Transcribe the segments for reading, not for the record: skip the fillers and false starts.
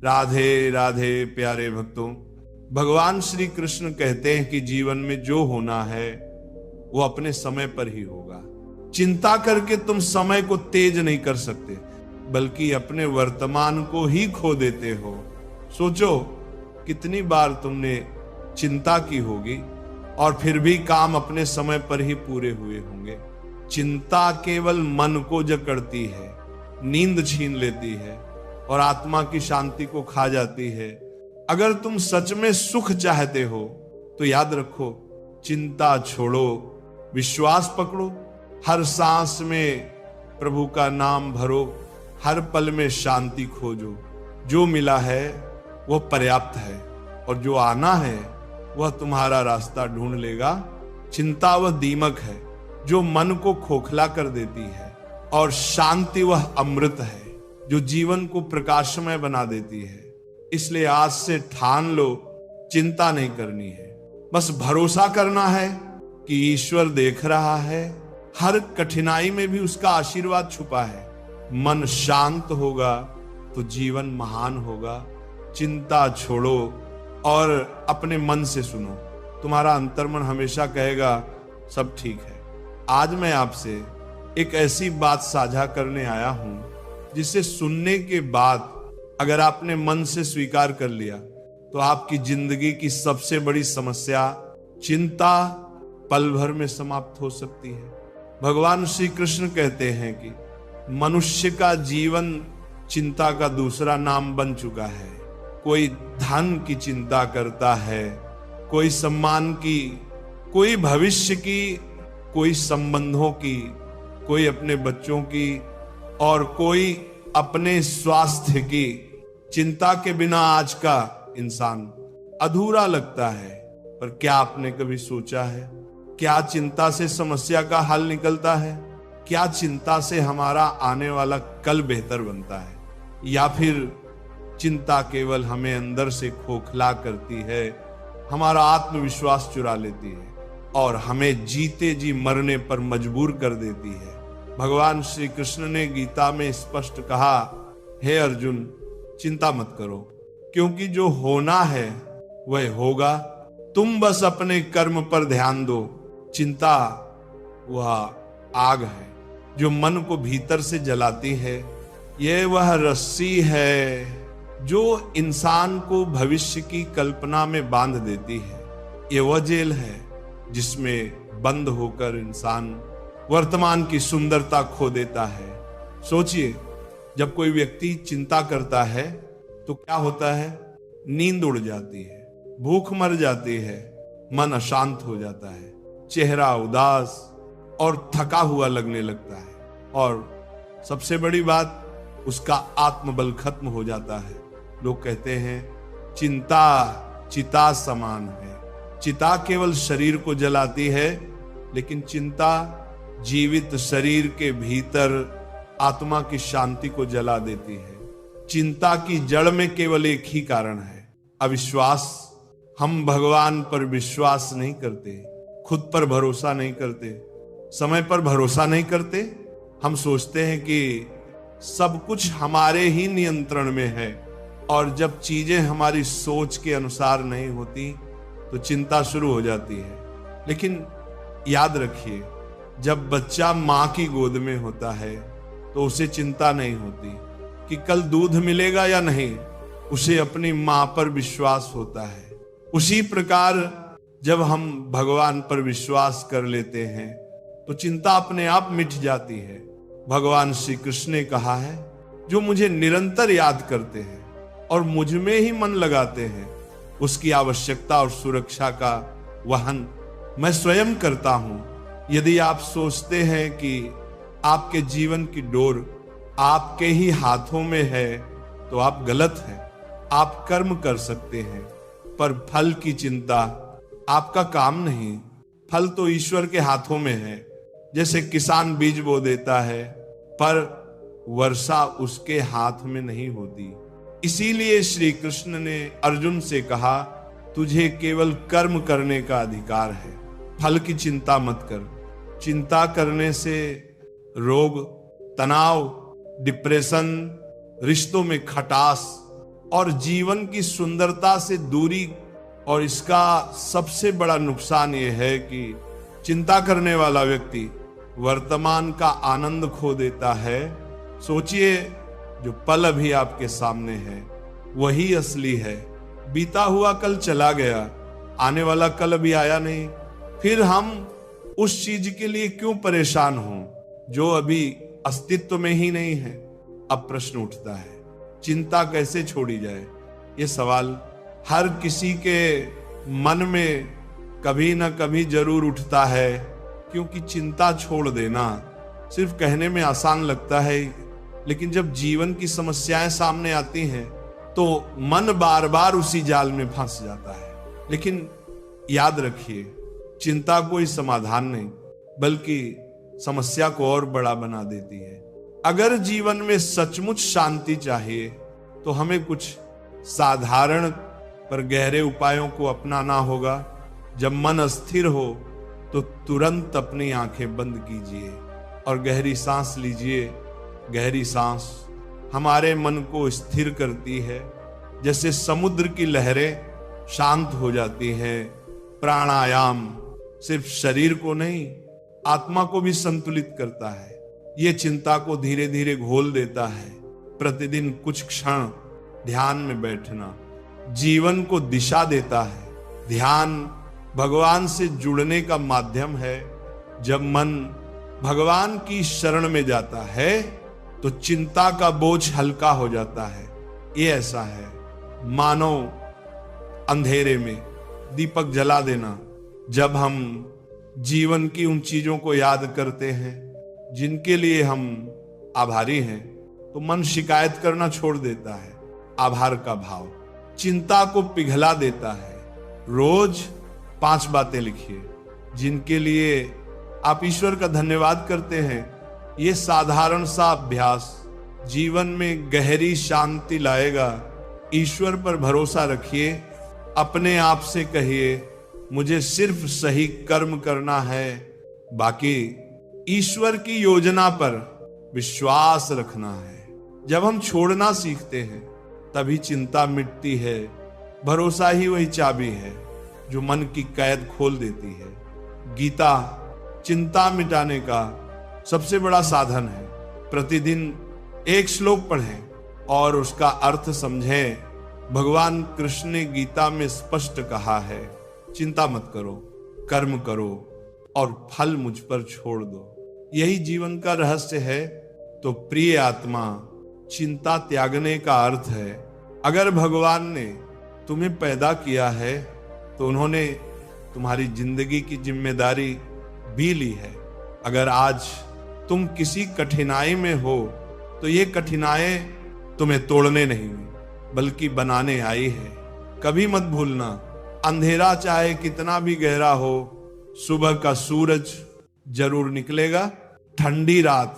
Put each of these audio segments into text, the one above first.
राधे राधे प्यारे भक्तों, भगवान श्री कृष्ण कहते हैं कि जीवन में जो होना है वो अपने समय पर ही होगा। चिंता करके तुम समय को तेज नहीं कर सकते, बल्कि अपने वर्तमान को ही खो देते हो। सोचो कितनी बार तुमने चिंता की होगी और फिर भी काम अपने समय पर ही पूरे हुए होंगे। चिंता केवल मन को जकड़ती है, नींद छीन लेती है और आत्मा की शांति को खा जाती है। अगर तुम सच में सुख चाहते हो तो याद रखो, चिंता छोड़ो, विश्वास पकड़ो, हर सांस में प्रभु का नाम भरो, हर पल में शांति खोजो। जो मिला है वो पर्याप्त है और जो आना है वह तुम्हारा रास्ता ढूंढ लेगा। चिंता वह दीमक है जो मन को खोखला कर देती है और शांति वह अमृत है जो जीवन को प्रकाशमय बना देती है। इसलिए आज से ठान लो, चिंता नहीं करनी है, बस भरोसा करना है कि ईश्वर देख रहा है। हर कठिनाई में भी उसका आशीर्वाद छुपा है। मन शांत होगा तो जीवन महान होगा। चिंता छोड़ो और अपने मन से सुनो, तुम्हारा अंतर्मन हमेशा कहेगा सब ठीक है। आज मैं आपसे एक ऐसी बात साझा करने आया हूं जिसे सुनने के बाद अगर आपने मन से स्वीकार कर लिया तो आपकी जिंदगी की सबसे बड़ी समस्या चिंता पल भर में समाप्त हो सकती है। भगवान श्री कृष्ण कहते हैं कि मनुष्य का जीवन चिंता का दूसरा नाम बन चुका है। कोई धन की चिंता करता है, कोई सम्मान की, कोई भविष्य की, कोई संबंधों की, कोई अपने बच्चों की और कोई अपने स्वास्थ्य की। चिंता के बिना आज का इंसान अधूरा लगता है। पर क्या आपने कभी सोचा है, क्या चिंता से समस्या का हल निकलता है? क्या चिंता से हमारा आने वाला कल बेहतर बनता है? या फिर चिंता केवल हमें अंदर से खोखला करती है, हमारा आत्मविश्वास चुरा लेती है और हमें जीते जी मरने पर मजबूर कर देती है? भगवान श्री कृष्ण ने गीता में स्पष्ट कहा, हे अर्जुन, चिंता मत करो, क्योंकि जो होना है वह होगा। तुम बस अपने कर्म पर ध्यान दो। चिंता वह आग है जो मन को भीतर से जलाती है। यह वह रस्सी है जो इंसान को भविष्य की कल्पना में बांध देती है। यह वह जेल है जिसमें बंद होकर इंसान वर्तमान की सुंदरता खो देता है। सोचिए, जब कोई व्यक्ति चिंता करता है तो क्या होता है? नींद उड़ जाती है, भूख मर जाती है, मन अशांत हो जाता है, चेहरा उदास और थका हुआ लगने लगता है और सबसे बड़ी बात, उसका आत्मबल खत्म हो जाता है। लोग कहते हैं चिंता चिता समान है। चिता केवल शरीर को जलाती है, लेकिन चिंता जीवित शरीर के भीतर आत्मा की शांति को जला देती है। चिंता की जड़ में केवल एक ही कारण है, अविश्वास। हम भगवान पर विश्वास नहीं करते, खुद पर भरोसा नहीं करते, समय पर भरोसा नहीं करते। हम सोचते हैं कि सब कुछ हमारे ही नियंत्रण में है और जब चीजें हमारी सोच के अनुसार नहीं होती तो चिंता शुरू हो जाती है। लेकिन याद रखिए, जब बच्चा मां की गोद में होता है तो उसे चिंता नहीं होती कि कल दूध मिलेगा या नहीं, उसे अपनी मां पर विश्वास होता है। उसी प्रकार जब हम भगवान पर विश्वास कर लेते हैं तो चिंता अपने आप मिट जाती है। भगवान श्री कृष्ण ने कहा है, जो मुझे निरंतर याद करते हैं और मुझ में ही मन लगाते हैं, उसकी आवश्यकता और सुरक्षा का वहन मैं स्वयं करता हूं। यदि आप सोचते हैं कि आपके जीवन की डोर आपके ही हाथों में है तो आप गलत हैं। आप कर्म कर सकते हैं, पर फल की चिंता आपका काम नहीं। फल तो ईश्वर के हाथों में है। जैसे किसान बीज बो देता है, पर वर्षा उसके हाथ में नहीं होती। इसीलिए श्री कृष्ण ने अर्जुन से कहा, तुझे केवल कर्म करने का अधिकार है, फल की चिंता मत कर। चिंता करने से रोग, तनाव, डिप्रेशन, रिश्तों में खटास और जीवन की सुंदरता से दूरी। और इसका सबसे बड़ा नुकसान यह है कि चिंता करने वाला व्यक्ति वर्तमान का आनंद खो देता है। सोचिए, जो पल अभी आपके सामने है वही असली है। बीता हुआ कल चला गया, आने वाला कल अभी आया नहीं। फिर हम उस चीज के लिए क्यों परेशान हों जो अभी अस्तित्व में ही नहीं है। अब प्रश्न उठता है, चिंता कैसे छोड़ी जाए? ये सवाल हर किसी के मन में कभी ना कभी जरूर उठता है, क्योंकि चिंता छोड़ देना सिर्फ कहने में आसान लगता है, लेकिन जब जीवन की समस्याएं सामने आती हैं तो मन बार बार उसी जाल में फंस जाता है। लेकिन याद रखिए, चिंता कोई समाधान नहीं बल्कि समस्या को और बड़ा बना देती है। अगर जीवन में सचमुच शांति चाहिए तो हमें कुछ साधारण पर गहरे उपायों को अपनाना होगा। जब मन अस्थिर हो तो तुरंत अपनी आंखें बंद कीजिए और गहरी सांस लीजिए। गहरी सांस हमारे मन को स्थिर करती है, जैसे समुद्र की लहरें शांत हो जाती हैं। प्राणायाम सिर्फ शरीर को नहीं, आत्मा को भी संतुलित करता है। ये चिंता को धीरे धीरे घोल देता है। प्रतिदिन कुछ क्षण ध्यान में बैठना जीवन को दिशा देता है। ध्यान भगवान से जुड़ने का माध्यम है। जब मन भगवान की शरण में जाता है तो चिंता का बोझ हल्का हो जाता है। ये ऐसा है मानो अंधेरे में दीपक जला देना। जब हम जीवन की उन चीजों को याद करते हैं जिनके लिए हम आभारी हैं, तो मन शिकायत करना छोड़ देता है। आभार का भाव चिंता को पिघला देता है। रोज 5 बातें लिखिए जिनके लिए आप ईश्वर का धन्यवाद करते हैं। ये साधारण सा अभ्यास जीवन में गहरी शांति लाएगा। ईश्वर पर भरोसा रखिए। अपने आप से कहिए, मुझे सिर्फ सही कर्म करना है, बाकी ईश्वर की योजना पर विश्वास रखना है। जब हम छोड़ना सीखते हैं तभी चिंता मिटती है। भरोसा ही वही चाबी है जो मन की कैद खोल देती है। गीता चिंता मिटाने का सबसे बड़ा साधन है। प्रतिदिन एक श्लोक पढ़ें और उसका अर्थ समझें। भगवान कृष्ण ने गीता में स्पष्ट कहा है, चिंता मत करो, कर्म करो और फल मुझ पर छोड़ दो। यही जीवन का रहस्य है। तो प्रिय आत्मा, चिंता त्यागने का अर्थ है, अगर भगवान ने तुम्हें पैदा किया है तो उन्होंने तुम्हारी जिंदगी की जिम्मेदारी भी ली है। अगर आज तुम किसी कठिनाई में हो तो ये कठिनाई तुम्हें तोड़ने नहीं बल्कि बनाने आई है। कभी मत भूलना, अंधेरा चाहे कितना भी गहरा हो, सुबह का सूरज जरूर निकलेगा। ठंडी रात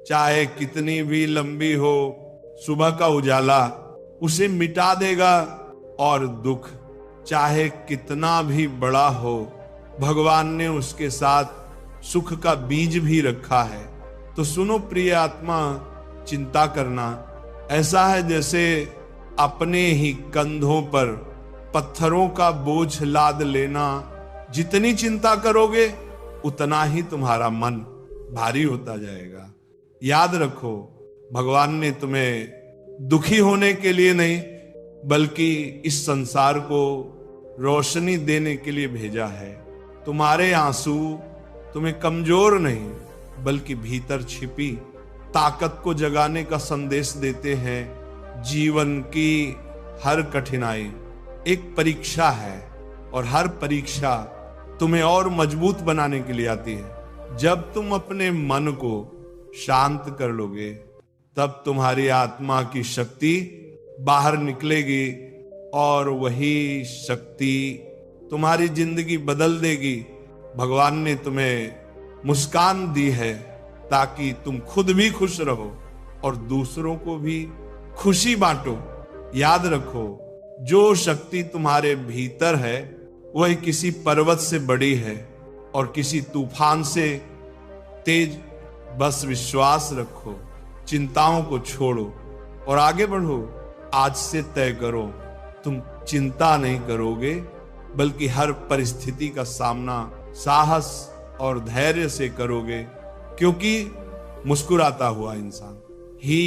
चाहे कितनी भी लंबी हो, सुबह का उजाला उसे मिटा देगा। और दुख चाहे कितना भी बड़ा हो, भगवान ने उसके साथ सुख का बीज भी रखा है। तो सुनो प्रिय आत्मा, चिंता करना ऐसा है जैसे अपने ही कंधों पर पत्थरों का बोझ लाद लेना। जितनी चिंता करोगे उतना ही तुम्हारा मन भारी होता जाएगा। याद रखो, भगवान ने तुम्हें दुखी होने के लिए नहीं बल्कि इस संसार को रोशनी देने के लिए भेजा है। तुम्हारे आंसू तुम्हें कमजोर नहीं बल्कि भीतर छिपी ताकत को जगाने का संदेश देते हैं। जीवन की हर कठिनाई एक परीक्षा है और हर परीक्षा तुम्हें और मजबूत बनाने के लिए आती है। जब तुम अपने मन को शांत कर लोगे तब तुम्हारी आत्मा की शक्ति बाहर निकलेगी और वही शक्ति तुम्हारी जिंदगी बदल देगी। भगवान ने तुम्हें मुस्कान दी है ताकि तुम खुद भी खुश रहो और दूसरों को भी खुशी बांटो। याद रखो, जो शक्ति तुम्हारे भीतर है वह किसी पर्वत से बड़ी है और किसी तूफान से तेज। बस विश्वास रखो, चिंताओं को छोड़ो और आगे बढ़ो। आज से तय करो, तुम चिंता नहीं करोगे, बल्कि हर परिस्थिति का सामना साहस और धैर्य से करोगे, क्योंकि मुस्कुराता हुआ इंसान ही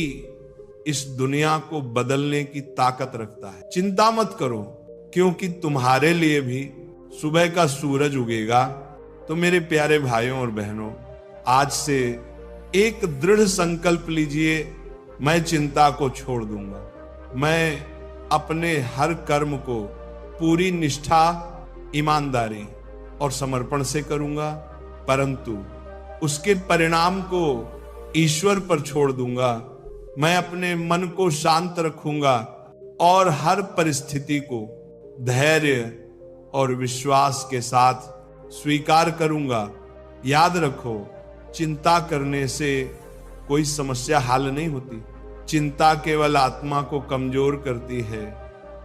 इस दुनिया को बदलने की ताकत रखता है। चिंता मत करो, क्योंकि तुम्हारे लिए भी सुबह का सूरज उगेगा। तो मेरे प्यारे भाइयों और बहनों, आज से एक दृढ़ संकल्प लीजिए, मैं चिंता को छोड़ दूंगा। मैं अपने हर कर्म को पूरी निष्ठा, ईमानदारी और समर्पण से करूंगा, परंतु उसके परिणाम को ईश्वर पर छोड़ दूंगा। मैं अपने मन को शांत रखूंगा और हर परिस्थिति को धैर्य और विश्वास के साथ स्वीकार करूंगा। याद रखो, चिंता करने से कोई समस्या हल नहीं होती। चिंता केवल आत्मा को कमजोर करती है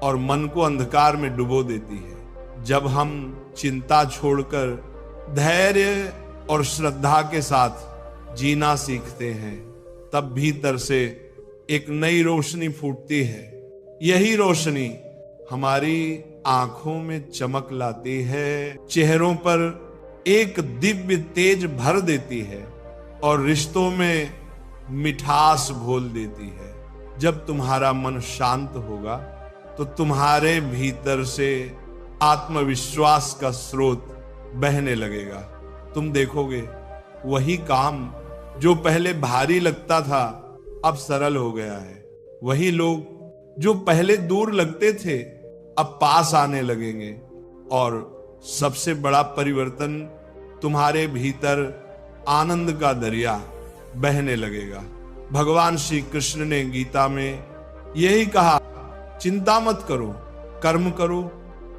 और मन को अंधकार में डुबो देती है। जब हम चिंता छोड़कर धैर्य और श्रद्धा के साथ जीना सीखते हैं, तब भीतर से एक नई रोशनी फूटती है। यही रोशनी हमारी आंखों में चमक लाती है, चेहरों पर एक दिव्य तेज भर देती है और रिश्तों में मिठास घोल देती है। जब तुम्हारा मन शांत होगा तो तुम्हारे भीतर से आत्मविश्वास का स्रोत बहने लगेगा। तुम देखोगे, वही काम जो पहले भारी लगता था अब सरल हो गया है। वही लोग जो पहले दूर लगते थे अब पास आने लगेंगे, और सबसे बड़ा परिवर्तन तुम्हारे भीतर आनंद का दरिया बहने लगेगा। भगवान श्री कृष्ण ने गीता में यही कहा, चिंता मत करो, कर्म करो,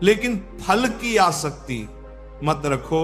लेकिन फल की आसक्ति मत रखो,